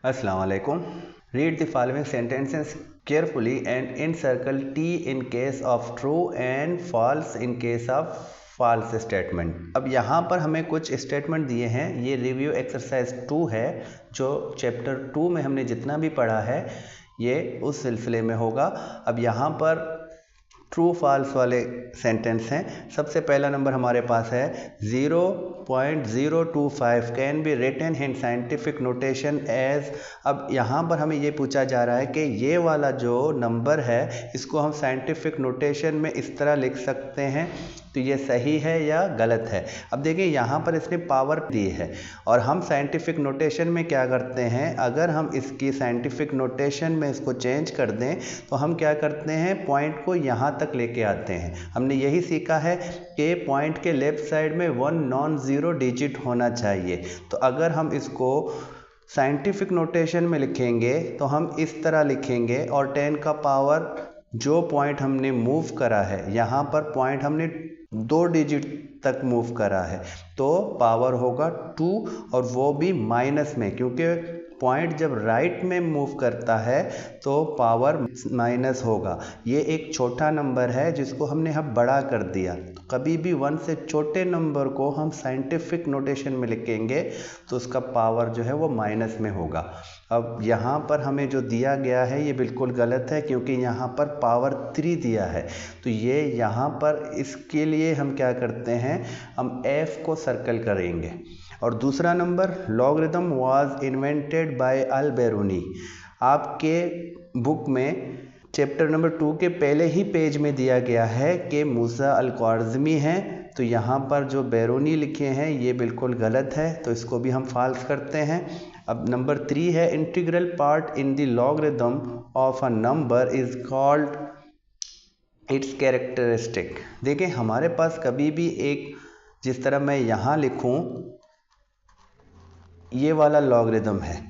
Assalamu alaikum. Read the following sentences carefully and encircle T in case of true and false in case of false statement. अब यहाँ पर हमें कुछ statement दिए हैं। ये रिव्यू एक्सरसाइज 2 है जो चैप्टर 2 में हमने जितना भी पढ़ा है ये उस सिलसिले में होगा। अब यहाँ पर ट्रू फॉल्स वाले सेंटेंस हैं। सबसे पहला नंबर हमारे पास है 0.025 can be written in scientific notation as. अब यहाँ पर हमें ये पूछा जा रहा है कि ये वाला जो नंबर है इसको हम साइंटिफिक नोटेशन में इस तरह लिख सकते हैं, तो ये सही है या गलत है। अब देखिए यहाँ पर इसने पावर दी है और हम साइंटिफिक नोटेशन में क्या करते हैं, अगर हम इसकी साइंटिफिक नोटेशन में इसको चेंज कर दें तो हम क्या करते हैं, पॉइंट को यहाँ तक लेके आते हैं। हमने यही सीखा है कि पॉइंट के लेफ्ट साइड में 1 नॉन ज़ीरो डिजिट होना चाहिए। तो अगर हम इसको साइंटिफिक नोटेशन में लिखेंगे तो हम इस तरह लिखेंगे और 10 का पावर जो पॉइंट हमने मूव करा है, यहाँ पर पॉइंट हमने 2 डिजिट तक मूव करा है तो पावर होगा 2 और वो भी माइनस में, क्योंकि पॉइंट जब राइट में मूव करता है तो पावर माइनस होगा। ये एक छोटा नंबर है जिसको हमने अब बड़ा कर दिया। तो कभी भी 1 से छोटे नंबर को हम साइंटिफिक नोटेशन में लिखेंगे तो उसका पावर जो है वो माइनस में होगा। अब यहाँ पर हमें जो दिया गया है ये बिल्कुल गलत है, क्योंकि यहाँ पर पावर 3 दिया है। तो ये यहाँ पर इसके लिए हम क्या करते हैं, हम F को सर्कल करेंगे। और दूसरा number, logarithm was invented by Al-Biruni. आपके बुक में चैप्टर नंबर 2 के पहले ही पेज में दिया गया है कि मूसा अल-ख्वारिज़मी हैं, तो यहाँ पर जो बेरूनी लिखे हैं ये बिल्कुल गलत है, तो इसको भी हम फॉल्स करते हैं। अब नंबर 3 है, integral part in the logarithm of a number is called its characteristic. देखिए हमारे पास कभी भी एक, जिस तरह मैं यहाँ लिखूँ ये वाला लॉगरिथम है,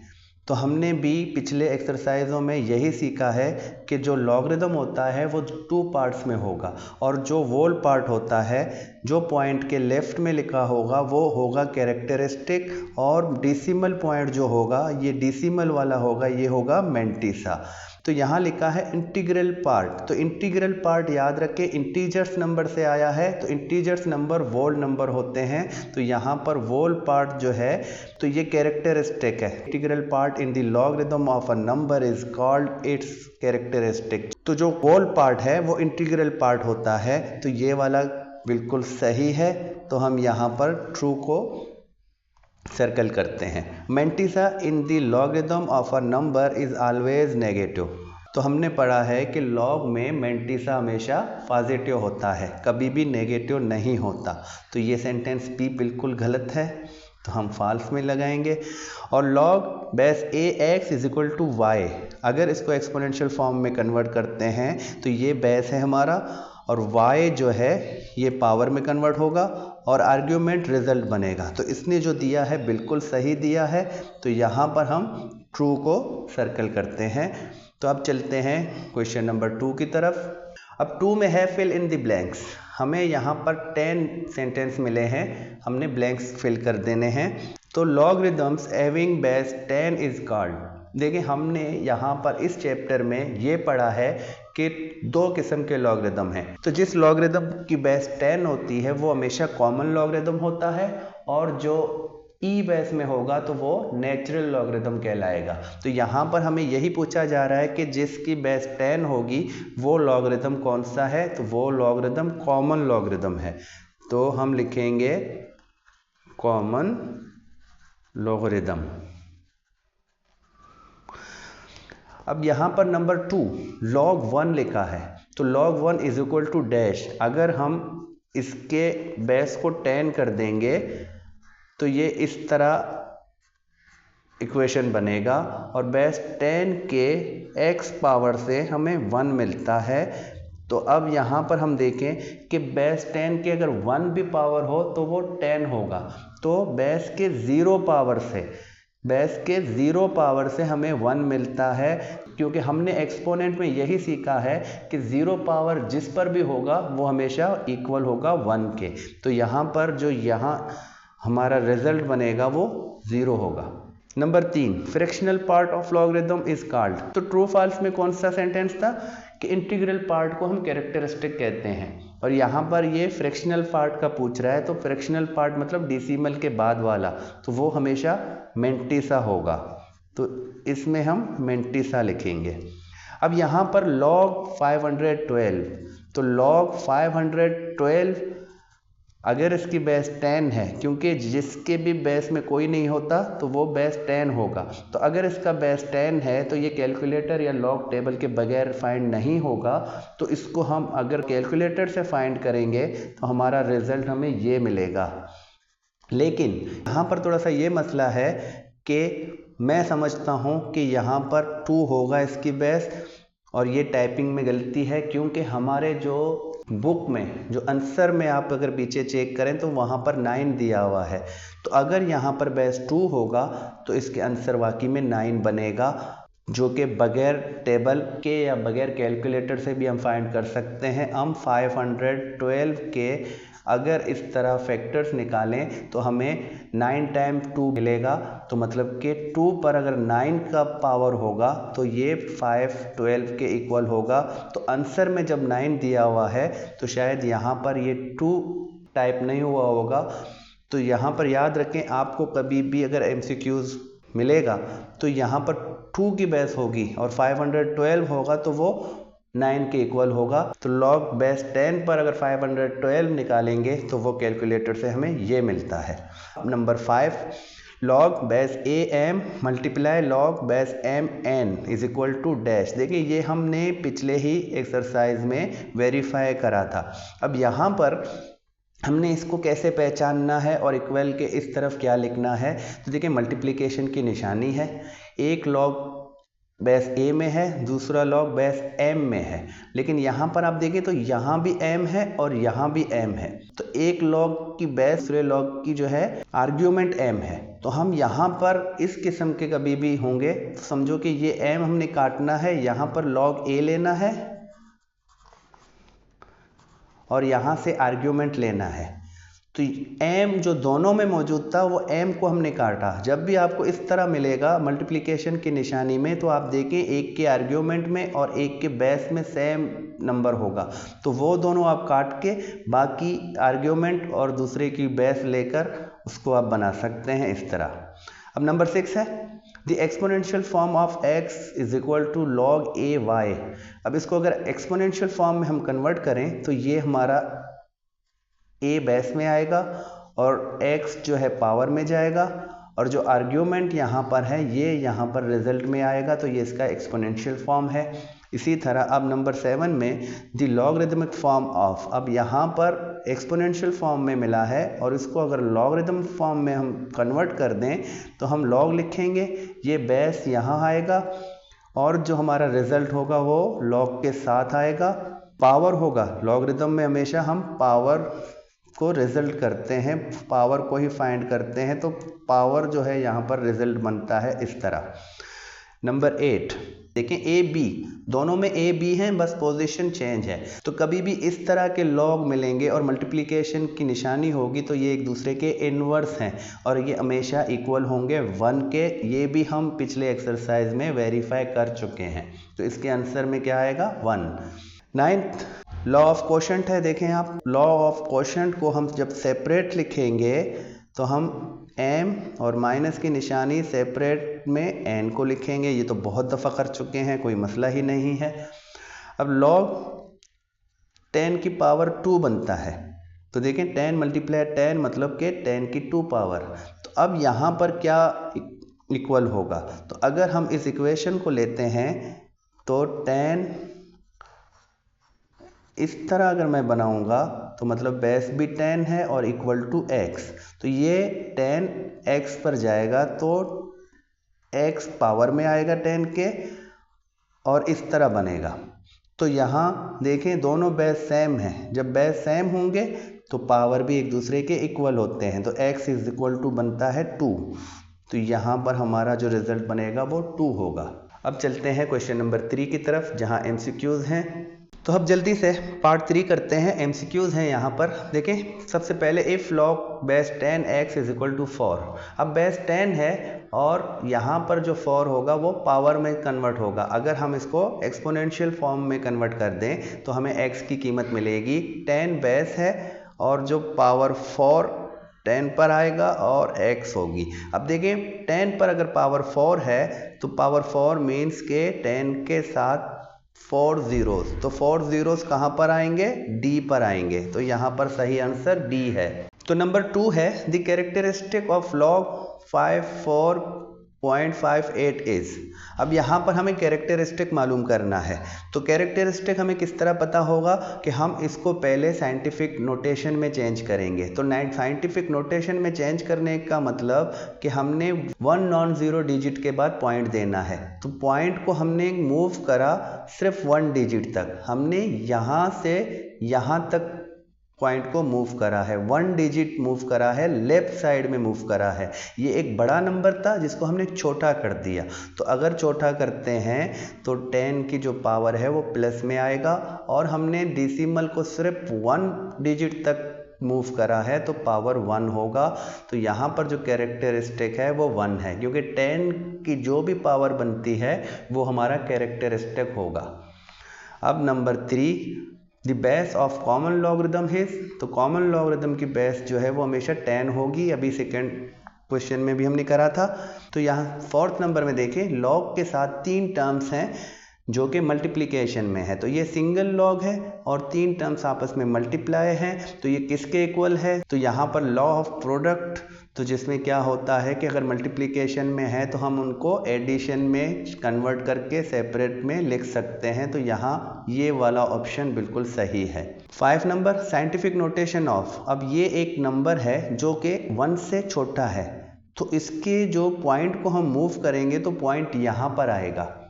तो हमने भी पिछले एक्सरसाइजों में यही सीखा है कि जो लॉगरिथम होता है वो 2 पार्ट्स में होगा और जो वोल पार्ट होता है जो पॉइंट के लेफ्ट में लिखा होगा वो होगा कैरेक्टरिस्टिक, और डेसिमल पॉइंट जो होगा ये डेसिमल वाला होगा, ये होगा मैंटिसा। तो यहाँ लिखा है इंटीग्रल पार्ट, तो इंटीग्रल पार्ट याद रखें इंटीजर्स नंबर से आया है, तो इंटीजर्स नंबर वोल नंबर होते हैं। तो यहाँ पर वोल पार्ट जो है तो ये कैरेक्टरिस्टिक है। Integral part in the logarithm of a number is called its characteristic. तो जो वोल पार्ट है वो इंटीग्रल पार्ट होता है, तो ये वाला बिल्कुल सही है। तो हम यहाँ पर ट्रू को सर्कल करते हैं। Mantissa in the logarithm of a number is always negative. तो हमने पढ़ा है कि लॉग में मैंटिसा हमेशा पॉजिटिव होता है, कभी भी नेगेटिव नहीं होता। तो ये सेंटेंस भी बिल्कुल गलत है, तो हम फॉल्स में लगाएंगे। और log base ax is equal to y, अगर इसको एक्सपोनेंशियल फॉर्म में कन्वर्ट करते हैं तो ये बेस है हमारा और y जो है ये पावर में कन्वर्ट होगा और आर्ग्यूमेंट रिजल्ट बनेगा। तो इसने जो दिया है बिल्कुल सही दिया है, तो यहाँ पर हम ट्रू को सर्कल करते हैं। तो अब चलते हैं क्वेश्चन नंबर 2 की तरफ। अब 2 में है फिल इन द ब्लैंक्स। हमें यहाँ पर 10 सेंटेंस मिले हैं, हमने ब्लैंक्स फिल कर देने हैं। तो logarithms having base 10 is called. देखिए हमने यहाँ पर इस चैप्टर में ये पढ़ा है कि 2 किस्म के लॉगरिथम हैं। तो जिस लॉगरिथम की बेस 10 होती है वो हमेशा कॉमन लॉगरिथम होता है, और जो ई बेस में होगा तो वो नेचुरल लॉगरिथम कहलाएगा। तो यहाँ पर हमें यही पूछा जा रहा है कि जिसकी बेस 10 होगी वो लॉगरिथम कौन सा है, तो वो लॉगरिथम कॉमन लॉगरिथम है। तो हम लिखेंगे कॉमन लॉगरिथम। अब यहाँ पर नंबर 2 log 1 लिखा है, तो log 1 is equal to dash. अगर हम इसके बेस को 10 कर देंगे तो ये इस तरह इक्वेशन बनेगा और बेस 10 के x पावर से हमें 1 मिलता है। तो अब यहाँ पर हम देखें कि बेस 10 के अगर 1 भी पावर हो तो वो 10 होगा। तो बेस के 0 पावर से हमें 1 मिलता है, क्योंकि हमने एक्सपोनेंट में यही सीखा है कि 0 पावर जिस पर भी होगा वो हमेशा इक्वल होगा 1 के। तो यहाँ पर जो यहाँ हमारा रिजल्ट बनेगा वो 0 होगा। Number 3, fractional part of logarithm is called. तो ट्रू फॉल्स में कौन सा सेंटेंस था कि इंटीग्रल पार्ट को हम कैरेक्टरिस्टिक कहते हैं, और यहाँ पर ये फ्रैक्शनल पार्ट का पूछ रहा है, तो फ्रैक्शनल पार्ट मतलब डेसिमल के बाद वाला, तो वो हमेशा मेंटिसा होगा, तो इसमें हम मेंटिसा लिखेंगे। अब यहाँ पर log 512, तो log 512 अगर इसकी बेस 10 है, क्योंकि जिसके भी बेस में कोई नहीं होता तो वो बेस 10 होगा, तो अगर इसका बेस 10 है तो ये कैलकुलेटर या लॉग टेबल के बगैर फाइंड नहीं होगा, तो इसको हम अगर कैलकुलेटर से फाइंड करेंगे तो हमारा रिजल्ट हमें ये मिलेगा। लेकिन यहाँ पर थोड़ा सा ये मसला है कि मैं समझता हूँ कि यहाँ पर 2 होगा इसकी बेस, और ये टाइपिंग में गलती है, क्योंकि हमारे जो बुक में जो आंसर में आप अगर पीछे चेक करें तो वहाँ पर 9 दिया हुआ है, तो अगर यहाँ पर बेस 2 होगा तो इसके आंसर वाकई में 9 बनेगा, जो कि बगैर टेबल के या बगैर कैलकुलेटर से भी हम फाइंड कर सकते हैं। हम 512 के अगर इस तरह फैक्टर्स निकालें तो हमें 9 टाइम्स 2 मिलेगा, तो मतलब कि 2 पर अगर 9 का पावर होगा तो ये 512 के इक्वल होगा। तो आंसर में जब 9 दिया हुआ है तो शायद यहाँ पर ये 2 टाइप नहीं हुआ होगा। तो यहाँ पर याद रखें, आपको कभी भी अगर MCQs मिलेगा तो यहाँ पर 2 की बेस होगी और 512 होगा तो वो 9 के इक्वल होगा। तो log बेस 10 पर अगर 512 निकालेंगे तो वो कैलकुलेटर से हमें ये मिलता है। Number 5, log base am multiply log base mn is equal to dash. देखिए ये हमने पिछले ही एक्सरसाइज में वेरीफाई करा था। अब यहाँ पर हमने इसको कैसे पहचानना है और इक्वल के इस तरफ क्या लिखना है, तो देखिए मल्टीप्लिकेशन की निशानी है, एक log बेस a में है, दूसरा log बेस m में है, लेकिन यहाँ पर आप देखें तो यहाँ भी m है और यहाँ भी m है, तो एक log की बेस दूसरे log की जो है आर्ग्यूमेंट m है। तो हम यहाँ पर इस किस्म के कभी भी होंगे तो समझो कि ये m हमने काटना है, यहाँ पर log a लेना है और यहाँ से आर्ग्यूमेंट लेना है। तो m जो दोनों में मौजूद था वो m को हमने काटा। जब भी आपको इस तरह मिलेगा मल्टीप्लिकेशन की निशानी में, तो आप देखें एक के आर्ग्यूमेंट में और एक के बेस में सेम नंबर होगा, तो वो दोनों आप काट के बाकी आर्ग्यूमेंट और दूसरे की बेस लेकर उसको आप बना सकते हैं इस तरह। अब नंबर 6 है the exponential form of x is equal to log a y। अब इसको अगर एक्सपोनेंशियल फॉर्म में हम कन्वर्ट करें तो ये हमारा a बेस में आएगा और x जो है पावर में जाएगा, और जो आर्ग्यूमेंट यहाँ पर है ये यहाँ पर रिजल्ट में आएगा, तो ये इसका एक्सपोनेंशियल फॉर्म है। इसी तरह अब नंबर 7 में द लॉगरिदमिक फॉर्म ऑफ, अब यहाँ पर एक्सपोनेंशियल फॉर्म में मिला है और इसको अगर लॉगरिदम फॉर्म में हम कन्वर्ट कर दें तो हम लॉग लिखेंगे, ये बेस यहाँ आएगा और जो हमारा रिजल्ट होगा वो लॉग के साथ आएगा। पावर होगा, लॉगरिदम में हमेशा हम पावर को रिजल्ट करते हैं, पावर को ही फाइंड करते हैं, तो पावर जो है यहाँ पर रिजल्ट बनता है इस तरह। नंबर 8 देखें ए बी, दोनों में ए बी हैं, बस पोजीशन चेंज है। तो कभी भी इस तरह के लॉग मिलेंगे और मल्टीप्लिकेशन की निशानी होगी तो ये एक दूसरे के इनवर्स हैं और ये हमेशा इक्वल होंगे 1 के। ये भी हम पिछले एक्सरसाइज में वेरीफाई कर चुके हैं, तो इसके आंसर में क्या आएगा 1। 9th लॉ ऑफ कोशेंट है। देखें आप, लॉ ऑफ कोशेंट को हम जब सेपरेट लिखेंगे तो हम m और माइनस की निशानी सेपरेट में n को लिखेंगे, ये तो बहुत दफ़ा कर चुके हैं, कोई मसला ही नहीं है। अब log 10 की पावर 2 बनता है, तो देखें 10 मल्टीप्लाई 10 मतलब कि 10 की 2 पावर। तो अब यहाँ पर क्या इक्वल होगा, तो अगर हम इस इक्वेशन को लेते हैं तो 10 इस तरह अगर मैं बनाऊंगा तो मतलब बेस भी 10 है और इक्वल टू x, तो ये 10 x पर जाएगा तो x पावर में आएगा 10 के और इस तरह बनेगा। तो यहाँ देखें दोनों बेस सेम हैं, जब बेस सेम होंगे तो पावर भी एक दूसरे के इक्वल होते हैं, तो x इज इक्वल टू बनता है 2। तो यहाँ पर हमारा जो रिजल्ट बनेगा वो 2 होगा। अब चलते हैं क्वेश्चन नंबर 3 की तरफ जहाँ MCQs हैं। तो अब जल्दी से पार्ट 3 करते हैं। MCQs हैं यहाँ पर। देखें सबसे पहले if log base 10x is equal to 4। अब बेस 10 है और यहाँ पर जो 4 होगा वो पावर में कन्वर्ट होगा। अगर हम इसको एक्सपोनेंशियल फॉर्म में कन्वर्ट कर दें तो हमें x की कीमत मिलेगी 10 बेस है और जो पावर 4 10 पर आएगा और x होगी। अब देखिए 10 पर अगर पावर 4 है तो पावर 4 मीन्स के 10 के साथ 4 zeros, तो 4 zeros कहाँ पर आएंगे? D पर आएंगे। तो यहाँ पर सही आंसर D है। तो नंबर 2 है the characteristic of log 54.58 is. अब यहाँ पर हमें कैरेक्टरिस्टिक मालूम करना है। तो कैरेक्टरिस्टिक हमें किस तरह पता होगा कि हम इसको पहले साइंटिफिक नोटेशन में चेंज करेंगे। तो साइंटिफिक नोटेशन में चेंज करने का मतलब कि हमने 1 नॉन जीरो डिजिट के बाद पॉइंट देना है। तो पॉइंट को हमने मूव करा सिर्फ 1 डिजिट तक, हमने यहाँ से यहाँ तक पॉइंट को मूव करा है, 1 डिजिट मूव करा है, लेफ्ट साइड में मूव करा है। ये एक बड़ा नंबर था जिसको हमने छोटा कर दिया। तो अगर छोटा करते हैं तो 10 की जो पावर है वो प्लस में आएगा और हमने डेसिमल को सिर्फ 1 डिजिट तक मूव करा है तो पावर 1 होगा। तो यहाँ पर जो कैरेक्टरिस्टिक है वो 1 है, क्योंकि 10 की जो भी पावर बनती है वो हमारा कैरेक्टरिस्टिक होगा। अब number 3, the base of common logarithm is. तो कॉमन लॉगरिदम की बेस जो है वो हमेशा 10 होगी। अभी सेकंड क्वेश्चन में भी हमने करा था। तो यहाँ 4th नंबर में देखें, लॉग के साथ 3 टर्म्स हैं जो कि मल्टीप्लिकेशन में है। तो ये सिंगल लॉग है और 3 टर्म्स आपस में मल्टीप्लाई हैं। तो ये किसके इक्वल है? तो यहाँ पर लॉ ऑफ प्रोडक्ट, तो जिसमें क्या होता है कि अगर मल्टीप्लिकेशन में है तो हम उनको एडिशन में कन्वर्ट करके सेपरेट में लिख सकते हैं। तो यहाँ ये वाला ऑप्शन बिल्कुल सही है। 5 नंबर, साइंटिफिक नोटेशन ऑफ। अब ये एक नंबर है जो कि 1 से छोटा है, तो इसके जो पॉइंट को हम मूव करेंगे तो पॉइंट यहाँ पर आएगा,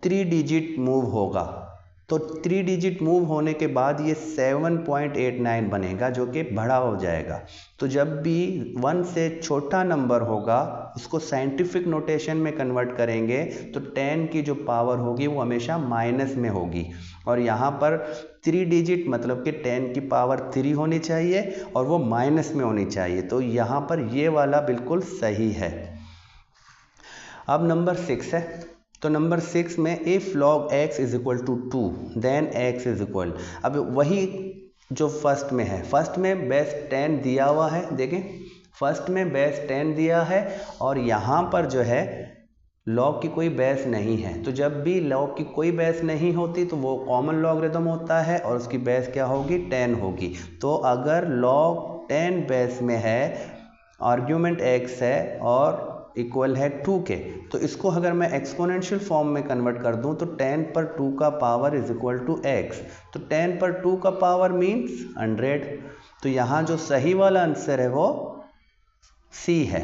3 डिजिट मूव होगा। तो 3 डिजिट मूव होने के बाद ये 7.89 बनेगा जो कि बड़ा हो जाएगा। तो जब भी 1 से छोटा नंबर होगा उसको साइंटिफिक नोटेशन में कन्वर्ट करेंगे तो 10 की जो पावर होगी वो हमेशा माइनस में होगी। और यहाँ पर 3 डिजिट मतलब कि 10 की पावर 3 होनी चाहिए और वो माइनस में होनी चाहिए। तो यहाँ पर ये वाला बिल्कुल सही है। अब नंबर 6 है। तो नंबर 6 में if log x is equal to 2 then x is equal. अब वही जो फर्स्ट में है, फर्स्ट में बेस 10 दिया हुआ है, देखें फर्स्ट में बेस 10 दिया है और यहाँ पर जो है log की कोई बेस नहीं है। तो जब भी log की कोई बेस नहीं होती तो वो कॉमन लॉगरिदम होता है और उसकी बेस क्या होगी? 10 होगी। तो अगर log 10 बेस में है, आर्ग्यूमेंट x है और इक्वल है 2 के, तो इसको अगर मैं एक्सपोनेंशियल फॉर्म में कन्वर्ट कर दूं तो 10 पर 2 का power is equal to x। तो 10 पर 2 का पावर मीन्स 100। तो यहाँ जो सही वाला आंसर है वो C है।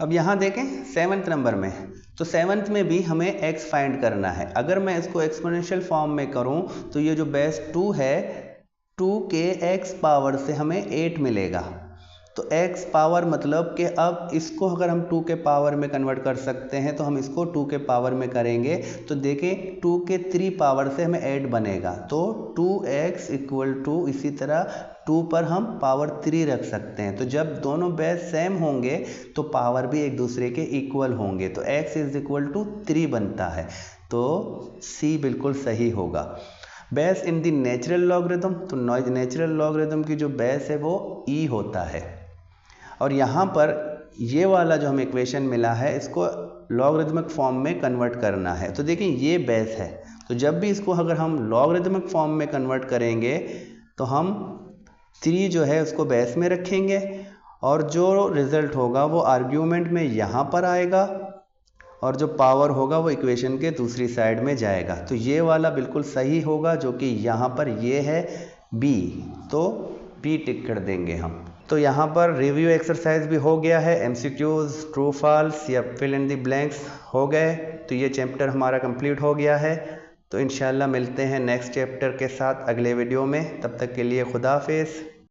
अब यहाँ देखें 7th नंबर में, तो 7th में भी हमें x फाइंड करना है। अगर मैं इसको एक्सपोनेंशियल फॉर्म में करूँ तो ये जो बेस 2 है, 2 के x पावर से हमें 8 मिलेगा। तो x पावर मतलब कि अब इसको अगर हम 2 के पावर में कन्वर्ट कर सकते हैं तो हम इसको 2 के पावर में करेंगे। तो देखें 2 के 3 पावर से हमें 8 बनेगा। तो 2x इक्वल टू, इसी तरह 2 पर हम पावर 3 रख सकते हैं। तो जब दोनों बेस सेम होंगे तो पावर भी एक दूसरे के इक्वल होंगे। तो x इज इक्वल टू 3 बनता है। तो C बिल्कुल सही होगा। Base in the natural logarithm, तो नेचुरल लॉगरिदम की जो बेस है वो e होता है। और यहाँ पर ये वाला जो हमें इक्वेशन मिला है इसको लॉगरिदमिक फॉर्म में कन्वर्ट करना है। तो देखिए ये बेस है, तो जब भी इसको अगर हम लॉगरिदमिक फॉर्म में कन्वर्ट करेंगे तो हम 3 जो है उसको बेस में रखेंगे और जो रिज़ल्ट होगा वो आर्ग्यूमेंट में यहाँ पर आएगा और जो पावर होगा वो इक्वेशन के दूसरी साइड में जाएगा। तो ये वाला बिल्कुल सही होगा जो कि यहाँ पर ये है B। तो B टिक कर देंगे हम। तो यहाँ पर रिव्यू एक्सरसाइज भी हो गया है, MCQs, ट्रू फॉल्स या फिल इन द ब्लैंक्स हो गए। तो ये चैप्टर हमारा कंप्लीट हो गया है। तो इंशाल्लाह मिलते हैं नेक्स्ट चैप्टर के साथ अगले वीडियो में। तब तक के लिए खुदा हाफिज़।